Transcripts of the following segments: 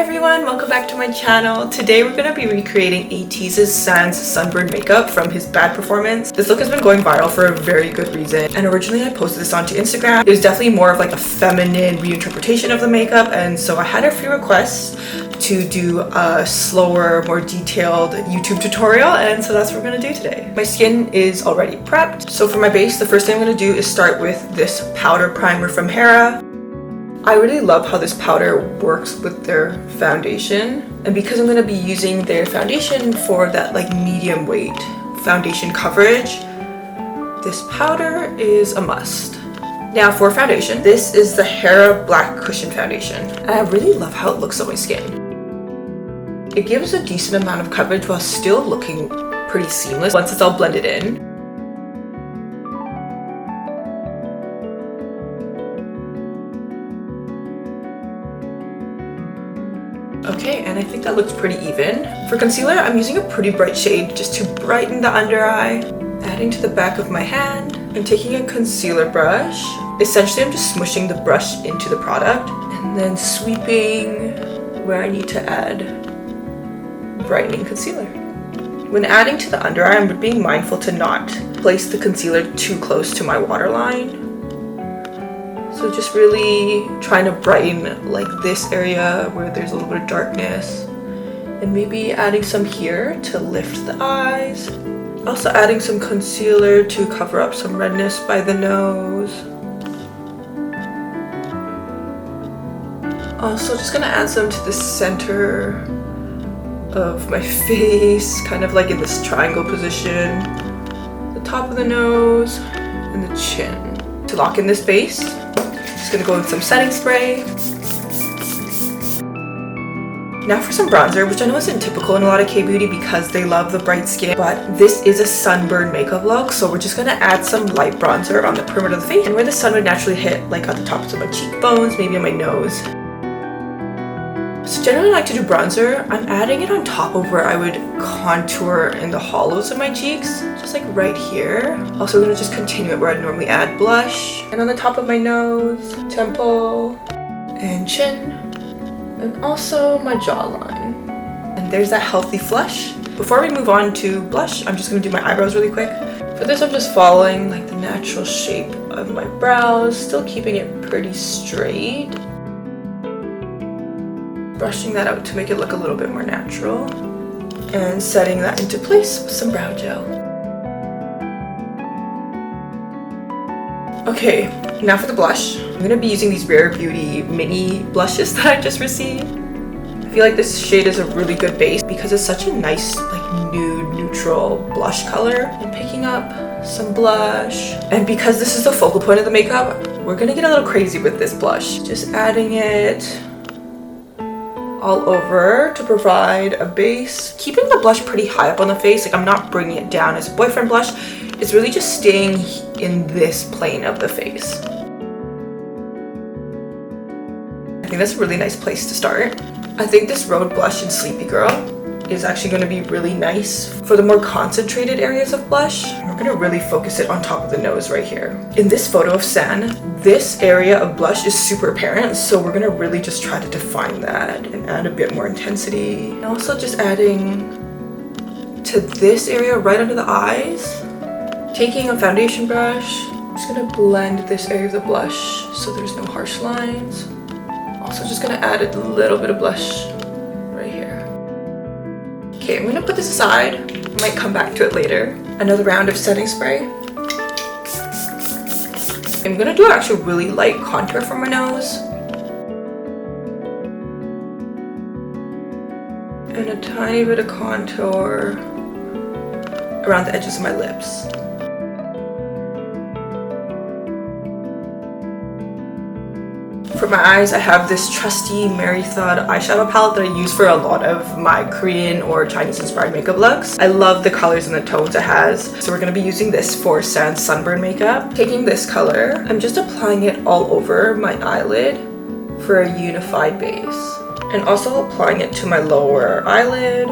everyone, welcome back to my channel. Today we're going to be recreating ATEEZ's Sans Sunburn makeup from his Bad performance. This look has been going viral for a very good reason, and originally I posted this onto Instagram. It was definitely more of like a feminine reinterpretation of the makeup, and so I had a few requests to do a slower, more detailed YouTube tutorial, and so that's what we're going to do today. My skin is already prepped, so for my base, the first thing I'm going to do is start with this powder primer from Hera. I really love how this powder works with their foundation, and because I'm going to be using their foundation for that like medium weight foundation coverage, this powder is a must. Now for foundation, this is the Hera Black Cushion Foundation, and I really love how it looks on my skin. It gives a decent amount of coverage while still looking pretty seamless once it's all blended in. Okay, and I think that looks pretty even. For concealer, I'm using a pretty bright shade just to brighten the under eye. Adding to the back of my hand, I'm taking a concealer brush. Essentially, I'm just smushing the brush into the product and then sweeping where I need to add brightening concealer. When adding to the under eye, I'm being mindful to not place the concealer too close to my waterline. So just really trying to brighten like this area where there's a little bit of darkness, and maybe adding some here to lift the eyes. Also adding some concealer to cover up some redness by the nose. Also just gonna add some to the center of my face, kind of like in this triangle position, the top of the nose and the chin. To lock in this base, just gonna go with some setting spray. Now for some bronzer, which I know isn't typical in a lot of K-beauty because they love the bright skin, but this is a sunburn makeup look, so we're just gonna add some light bronzer on the perimeter of the face and where the sun would naturally hit, like at the tops of my cheekbones, maybe on my nose. So generally I like to do bronzer. I'm adding it on top of where I would contour in the hollows of my cheeks, just like right here. Also I'm gonna just continue it where I'd normally add blush, and on the top of my nose, temple, and chin, and also my jawline. And there's that healthy flush. Before we move on to blush, I'm just gonna do my eyebrows really quick. For this, I'm just following like the natural shape of my brows, still keeping it pretty straight. Brushing that out to make it look a little bit more natural, and setting that into place with some brow gel. Okay, now for the blush. I'm going to be using these Rare Beauty mini blushes that I just received. I feel like this shade is a really good base because it's such a nice like nude neutral blush color. I'm picking up some blush, and because this is the focal point of the makeup, we're going to get a little crazy with this blush. Just adding it all over to provide a base. Keeping the blush pretty high up on the face, like I'm not bringing it down as a boyfriend blush. It's really just staying in this plane of the face. I think that's a really nice place to start. I think this Rhode blush in Sleepy Girl is actually going to be really nice for the more concentrated areas of blush. We're going to really focus it on top of the nose right here. In this photo of San, this area of blush is super apparent, so we're going to really just try to define that and add a bit more intensity. And also just adding to this area right under the eyes. Taking a foundation brush, I'm just going to blend this area of the blush so there's no harsh lines. Also just going to add a little bit of blush right here. Okay, I'm gonna put this aside. I might come back to it later. Another round of setting spray. I'm gonna do actually really light contour for my nose. And a tiny bit of contour around the edges of my lips. For my eyes, I have this trusty Merythod eyeshadow palette that I use for a lot of my Korean or Chinese inspired makeup looks. I love the colors and the tones it has. So we're going to be using this for Sans Sunburn makeup. Taking this color, I'm just applying it all over my eyelid for a unified base. And also applying it to my lower eyelid.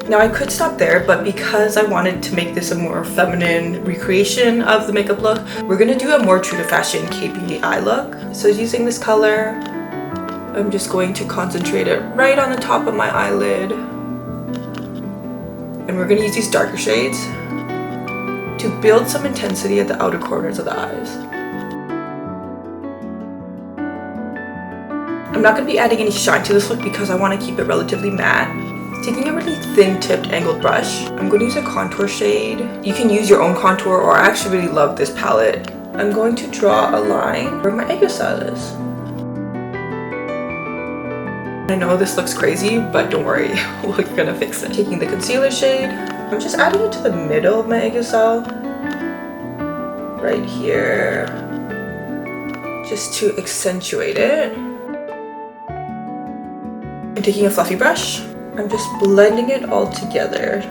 Now I could stop there, but because I wanted to make this a more feminine recreation of the makeup look, we're gonna do a more true to fashion K-beauty eye look. So using this color, I'm just going to concentrate it right on the top of my eyelid. And we're going to use these darker shades to build some intensity at the outer corners of the eyes. I'm not going to be adding any shine to this look because I want to keep it relatively matte. Taking a really thin tipped angled brush, I'm going to use a contour shade. You can use your own contour, or I actually really love this palette. I'm going to draw a line where my Eyeshadow is. I know this looks crazy, but don't worry, we're gonna fix it. Taking the concealer shade, I'm just adding it to the middle of my Eyeshadow, right here, just to accentuate it. And taking a fluffy brush, I'm just blending it all together.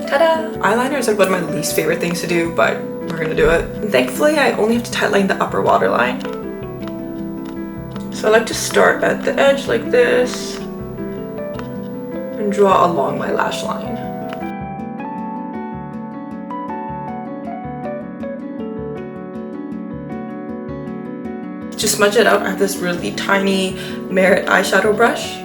Ta-da! Eyeliner is like one of my least favorite things to do, but we're gonna do it. And thankfully, I only have to tightline the upper waterline. So I like to start at the edge like this and draw along my lash line. To smudge it out, I have this really tiny Merythod eyeshadow brush.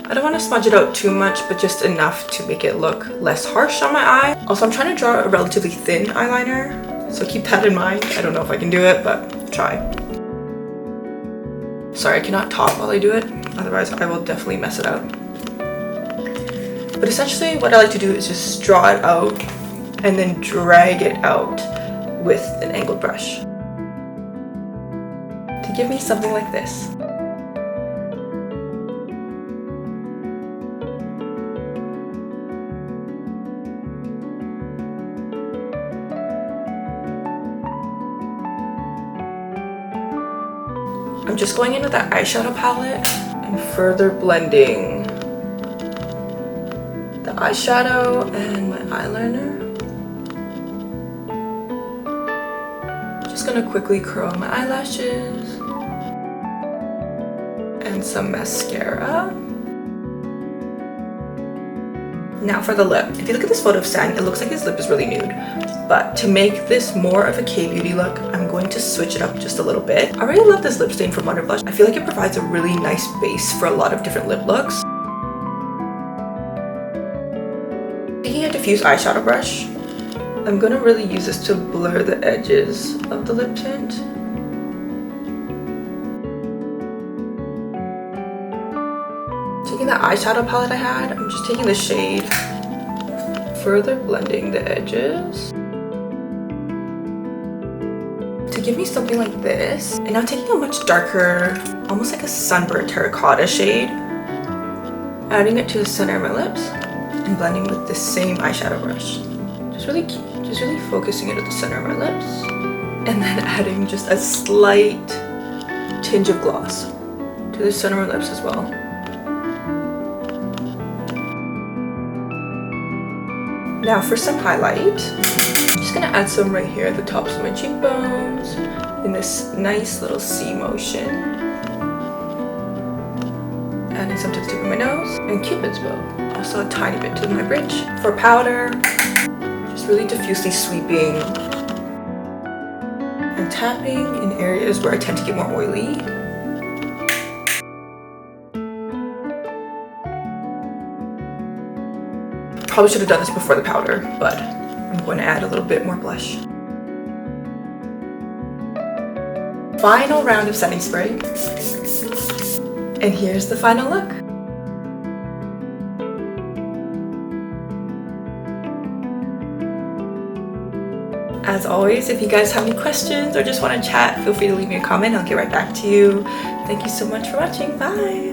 I don't want to smudge it out too much, but just enough to make it look less harsh on my eye. Also, I'm trying to draw a relatively thin eyeliner, so keep that in mind. I don't know if I can do it, but try. Sorry, I cannot talk while I do it, otherwise I will definitely mess it up. But essentially what I like to do is just draw it out and then drag it out with an angled brush to give me something like this. I'm just going in with that eyeshadow palette and further blending the eyeshadow and my eyeliner. Just gonna quickly curl my eyelashes and some mascara. Now for the lip. If you look at this photo of Sang, it looks like his lip is really nude. But to make this more of a K-beauty look, I'm going to switch it up just a little bit. I really love this lip stain from Wonder Blush. I feel like it provides a really nice base for a lot of different lip looks. Taking a diffuse eyeshadow brush, I'm gonna really use this to blur the edges of the lip tint. Taking the eyeshadow palette I had, I'm just taking the shade, further blending the edges to give me something like this. And now taking a much darker, almost like a Sunburn terracotta shade, adding it to the center of my lips and blending with the same eyeshadow brush. Just really focusing it at the center of my lips, and then adding just a slight tinge of gloss to the center of my lips as well. Now for some highlight, I'm just gonna add some right here at the tops of my cheekbones in this nice little C motion. Adding some to the tip of my nose and Cupid's bow. Also a tiny bit to my bridge. For powder, just really diffusely sweeping and tapping in areas where I tend to get more oily. Probably should have done this before the powder, but I'm going to add a little bit more blush. Final round of setting spray. And here's the final look. As always, if you guys have any questions or just want to chat, feel free to leave me a comment. I'll get right back to you. Thank you so much for watching. Bye!